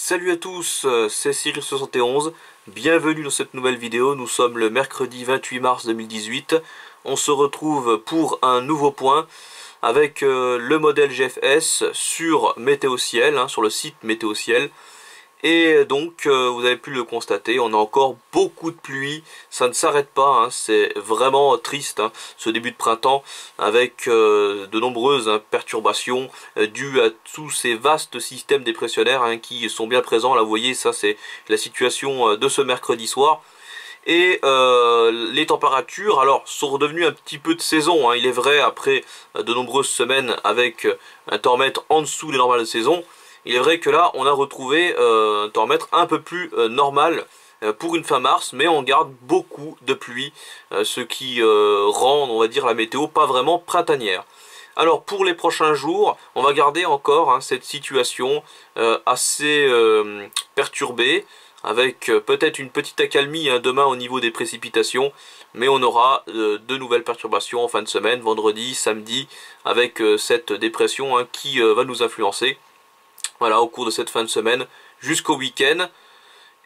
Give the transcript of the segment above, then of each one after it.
Salut à tous, c'est Cyril71, bienvenue dans cette nouvelle vidéo. Nous sommes le mercredi 28 mars 2018. On se retrouve pour un nouveau point avec le modèle GFS sur Météo Ciel, sur le site Météo Ciel. Et donc, vous avez pu le constater, on a encore beaucoup de pluie, ça ne s'arrête pas, c'est vraiment triste, ce début de printemps, avec de nombreuses perturbations dues à tous ces vastes systèmes dépressionnaires qui sont bien présents. Là, vous voyez, ça c'est la situation de ce mercredi soir. Et les températures, alors, sont redevenues un petit peu de saison, il est vrai, après de nombreuses semaines avec un thermomètre en dessous des normales de saison. Il est vrai que là, on a retrouvé un thermomètre un peu plus normal pour une fin mars, mais on garde beaucoup de pluie, ce qui rend, on va dire, la météo pas vraiment printanière. Alors, pour les prochains jours, on va garder encore cette situation assez perturbée, avec peut-être une petite accalmie demain au niveau des précipitations, mais on aura de nouvelles perturbations en fin de semaine, vendredi, samedi, avec cette dépression qui va nous influencer. Voilà, au cours de cette fin de semaine jusqu'au week-end.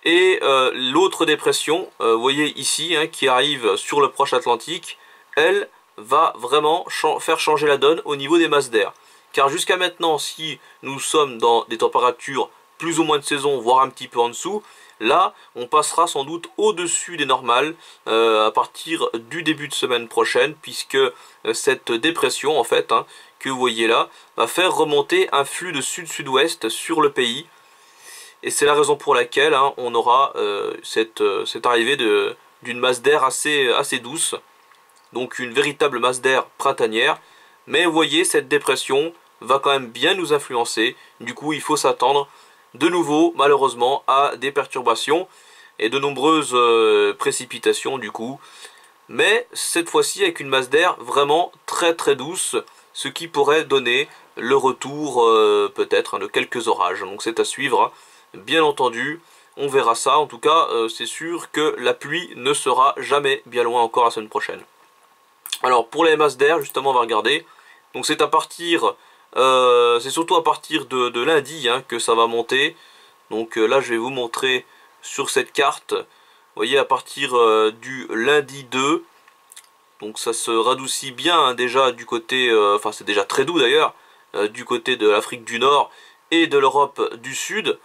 Et l'autre dépression, vous voyez ici, qui arrive sur le proche Atlantique, elle va vraiment faire changer la donne au niveau des masses d'air. Car jusqu'à maintenant, si nous sommes dans des températures plus ou moins de saison, voire un petit peu en dessous, là, on passera sans doute au-dessus des normales à partir du début de semaine prochaine, puisque cette dépression, en fait, que vous voyez là, va faire remonter un flux de sud-sud-ouest sur le pays. Et c'est la raison pour laquelle on aura cette arrivée d'une masse d'air assez douce. Donc une véritable masse d'air printanière. Mais vous voyez, cette dépression va quand même bien nous influencer. Du coup, il faut s'attendre de nouveau, malheureusement, à des perturbations et de nombreuses précipitations du coup. Mais cette fois-ci avec une masse d'air vraiment très très douce, ce qui pourrait donner le retour peut-être de quelques orages. Donc c'est à suivre, bien entendu, on verra ça. En tout cas, c'est sûr que la pluie ne sera jamais bien loin encore la semaine prochaine. Alors pour les masses d'air, justement, on va regarder. Donc c'est à partir, c'est surtout à partir de lundi que ça va monter. Donc là, je vais vous montrer sur cette carte. Vous voyez, à partir du lundi 2, donc ça se radoucit bien déjà du côté, enfin c'est déjà très doux d'ailleurs, du côté de l'Afrique du Nord et de l'Europe du Sud.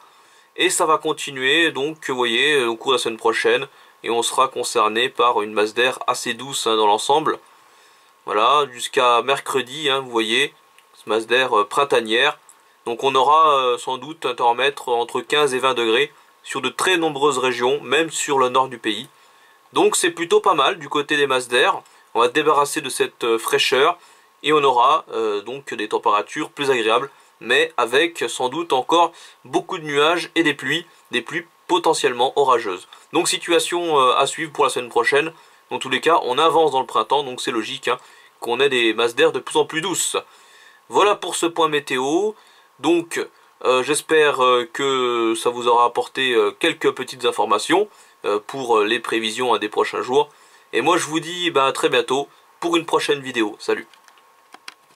Et ça va continuer, donc vous voyez, au cours de la semaine prochaine, et on sera concerné par une masse d'air assez douce dans l'ensemble. Voilà, jusqu'à mercredi, vous voyez, cette masse d'air printanière. Donc on aura sans doute un thermomètre entre 15 et 20 degrés sur de très nombreuses régions, même sur le nord du pays. Donc c'est plutôt pas mal du côté des masses d'air. On va se débarrasser de cette fraîcheur et on aura donc des températures plus agréables, mais avec sans doute encore beaucoup de nuages et des pluies potentiellement orageuses. Donc situation à suivre pour la semaine prochaine. Dans tous les cas, on avance dans le printemps, donc c'est logique qu'on ait des masses d'air de plus en plus douces. Voilà pour ce point météo. Donc j'espère que ça vous aura apporté quelques petites informations pour les prévisions des prochains jours. Et moi je vous dis à très bientôt pour une prochaine vidéo. Salut!